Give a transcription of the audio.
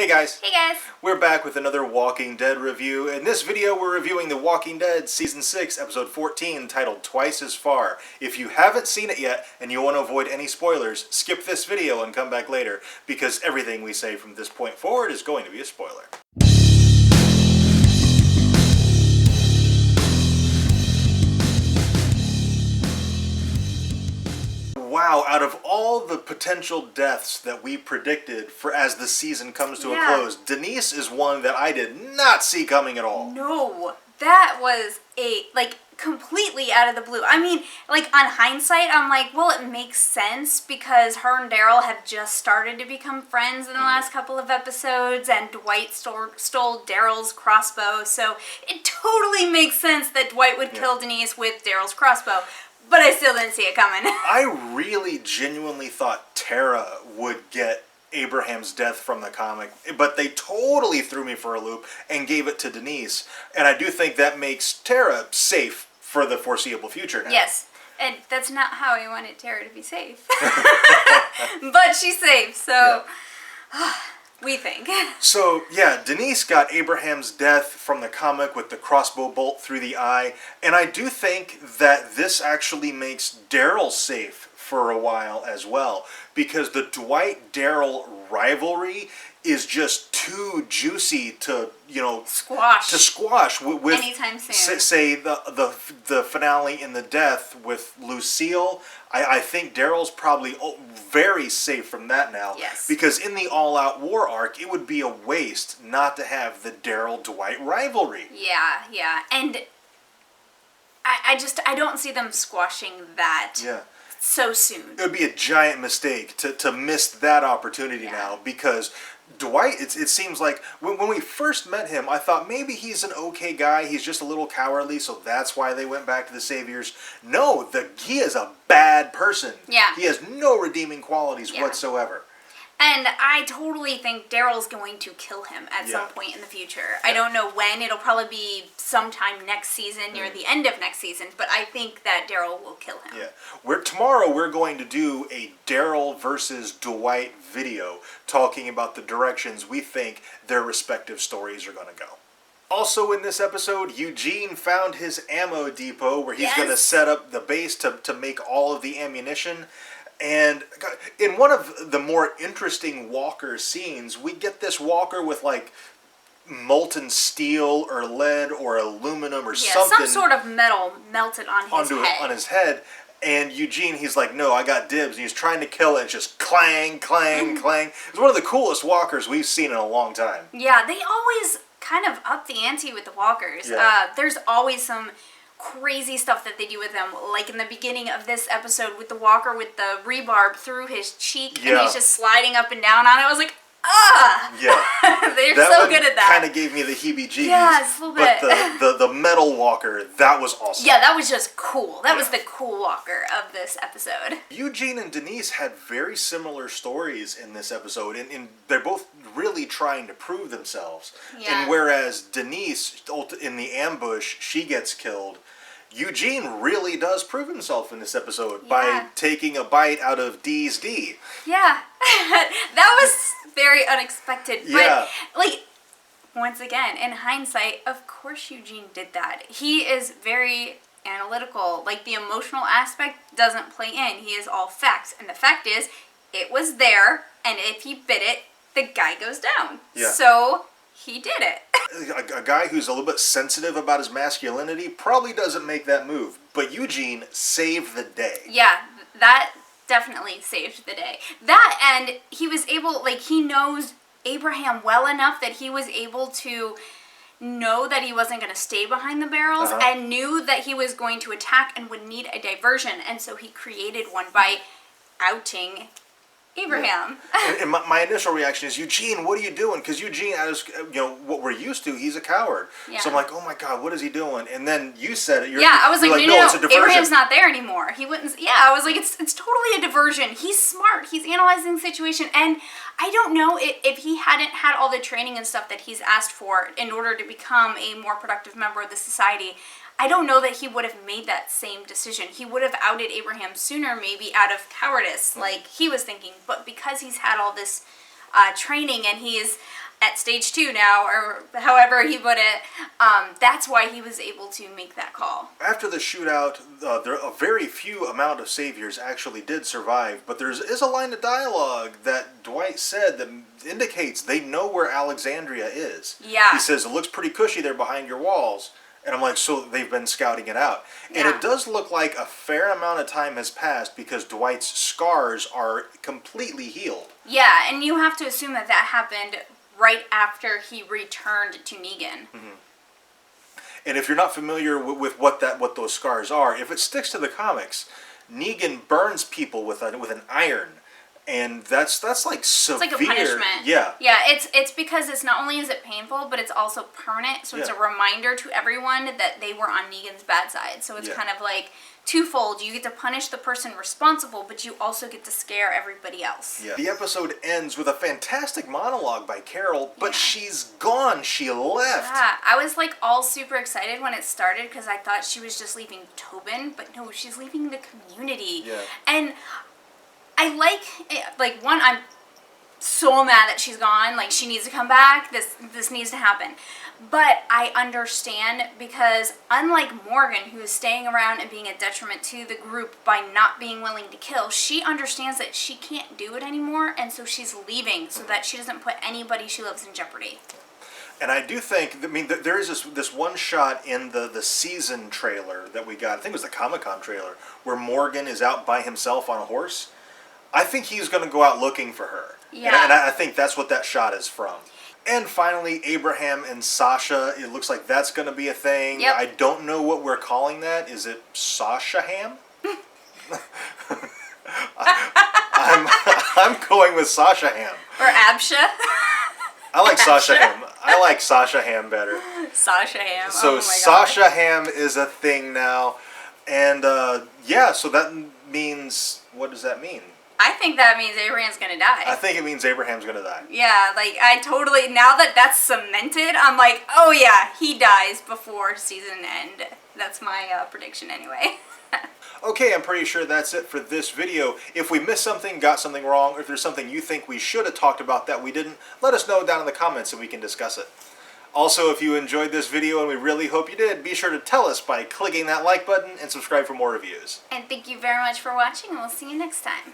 Hey guys! Hey guys! We're back with another Walking Dead review. In this video, we're reviewing The Walking Dead Season 6, Episode 14, titled Twice as Far. If you haven't seen it yet, and you want to avoid any spoilers, skip this video and come back later, because everything we say from this point forward is going to be a spoiler. Wow, out of all the potential deaths that we predicted for as the season comes to a close, Denise is one that I did not see coming at all. No, that was completely out of the blue. I mean, on hindsight, I'm like, well, it makes sense because her and Daryl have just started to become friends in the last couple of episodes, and Dwight stole Daryl's crossbow, so it totally makes sense that Dwight would kill Denise with Daryl's crossbow. But I still didn't see it coming. I really genuinely thought Tara would get Abraham's death from the comic, but they totally threw me for a loop and gave it to Denise. And I do think that makes Tara safe for the foreseeable future now. Yes, and that's not how I wanted Tara to be safe. But she's safe, so we think. So, yeah, Denise got Abraham's death from the comic with the crossbow bolt through the eye, and I do think that this actually makes Daryl safe for a while as well, because the Dwight-Daryl rivalry is just too juicy to, squash with anytime soon. Say the finale in the death with Lucille. I think Daryl's probably very safe from that now. Yes. Because in the All-Out War arc, it would be a waste not to have the Daryl-Dwight rivalry. Yeah. And I don't see them squashing that so soon. It would be a giant mistake to miss that opportunity now, because Dwight, it seems like when we first met him, I thought maybe he's an okay guy. He's just a little cowardly, so that's why they went back to the Saviors. No, he is a bad person. Yeah. He has no redeeming qualities whatsoever. And I totally think Daryl's going to kill him at some point in the future. I don't know when. It'll probably be sometime next season, near the end of next season. But I think that Daryl will kill him. Yeah. Tomorrow we're going to do a Daryl versus Dwight video talking about the directions we think their respective stories are going to go. Also in this episode, Eugene found his ammo depot where he's going to set up the base to make all of the ammunition. And in one of the more interesting Walker scenes, we get this Walker with molten steel or lead or aluminum or something. Some sort of metal melted on his head. And Eugene, he's like, no, I got dibs. And he's trying to kill it. It's just clang, clang, clang. It's one of the coolest Walkers we've seen in a long time. Yeah, they always kind of up the ante with the Walkers. Yeah. There's always some crazy stuff that they do with them, like in the beginning of this episode with the Walker with the rebarb through his cheek, and he's just sliding up and down on it. I was like, they're so good at that. Kind of gave me the heebie-jeebies. Yeah, it's a little bit. But the metal Walker, that was awesome. Yeah, that was just cool. That was the cool Walker of this episode. Eugene and Denise had very similar stories in this episode, and they're both really trying to prove themselves. Yeah. And whereas Denise, in the ambush, she gets killed, Eugene really does prove himself in this episode by taking a bite out of Dee's D. Yeah. That was very unexpected. Yeah. But, once again, in hindsight, of course Eugene did that. He is very analytical. The emotional aspect doesn't play in. He is all facts. And the fact is, it was there, and if he bit it, the guy goes down. Yeah. So he did it. A guy who's a little bit sensitive about his masculinity probably doesn't make that move. But Eugene saved the day. Yeah, that definitely saved the day. That, and he was able, he knows Abraham well enough that he was able to know that he wasn't going to stay behind the barrels and knew that he was going to attack and would need a diversion. And so he created one by outing Abraham. And my initial reaction is, Eugene, what are you doing? Because Eugene, as what we're used to, he's a coward. Yeah. So I'm like, oh my God, what is he doing? And then you said it. I was like, no, it's a diversion. Abraham's not there anymore. He wouldn't. Yeah, I was like, it's totally a diversion. He's smart. He's analyzing the situation, and I don't know if he hadn't had all the training and stuff that he's asked for in order to become a more productive member of the society. I don't know that he would have made that same decision. He would have outed Abraham sooner, maybe out of cowardice, like he was thinking. But because he's had all this training and he's at stage 2 now, or however he put it. That's why he was able to make that call. After the shootout, a very few amount of saviors actually did survive, but there is a line of dialogue that Dwight said that indicates they know where Alexandria is. Yeah. He says, it looks pretty cushy there behind your walls. And I'm like, so they've been scouting it out. And Yeah. it does look like a fair amount of time has passed because Dwight's scars are completely healed. Yeah, and you have to assume that happened right after he returned to Negan. And if you're not familiar with what those scars are, if it sticks to the comics, Negan burns people with an iron. And that's like severe. It's like a punishment. Yeah. Yeah, it's because it's not only is it painful, but it's also permanent. So it's Yeah. a reminder to everyone that they were on Negan's bad side. So it's Yeah. kind of like twofold. You get to punish the person responsible, but you also get to scare everybody else. Yeah. The episode ends with a fantastic monologue by Carol, but Yeah. she's gone. She left. Yeah, I was like all super excited when it started because I thought she was just leaving Tobin, but no, she's leaving the community. Yeah. And I like one, I'm so mad that she's gone. Like, she needs to come back. This needs to happen. But I understand because unlike Morgan, who is staying around and being a detriment to the group by not being willing to kill, she understands that she can't do it anymore, and so she's leaving so that she doesn't put anybody she loves in jeopardy. And I do think, there is this one shot in the season trailer that we got, I think it was the Comic-Con trailer, where Morgan is out by himself on a horse. I think he's going to go out looking for her. Yeah. And I think that's what that shot is from. And finally, Abraham and Sasha, it looks like that's going to be a thing. Yep. I don't know what we're calling that. Is it Sasha Ham? I'm going with Sasha Ham. Or Absha. I like Sasha Ham. I like Sasha Ham better. Sasha Ham. So Oh my Sasha God. Ham is a thing now. And yeah, so that means, what does that mean? I think that means Abraham's gonna die. I think it means Abraham's going to die. Yeah, like, I totally, now that that's cemented, I'm like, oh yeah, he dies before season end. That's my prediction anyway. Okay, I'm pretty sure that's it for this video. If we missed something, got something wrong, or if there's something you think we should have talked about that we didn't, let us know down in the comments and we can discuss it. Also, if you enjoyed this video, and we really hope you did, be sure to tell us by clicking that like button and subscribe for more reviews. And thank you very much for watching, and we'll see you next time.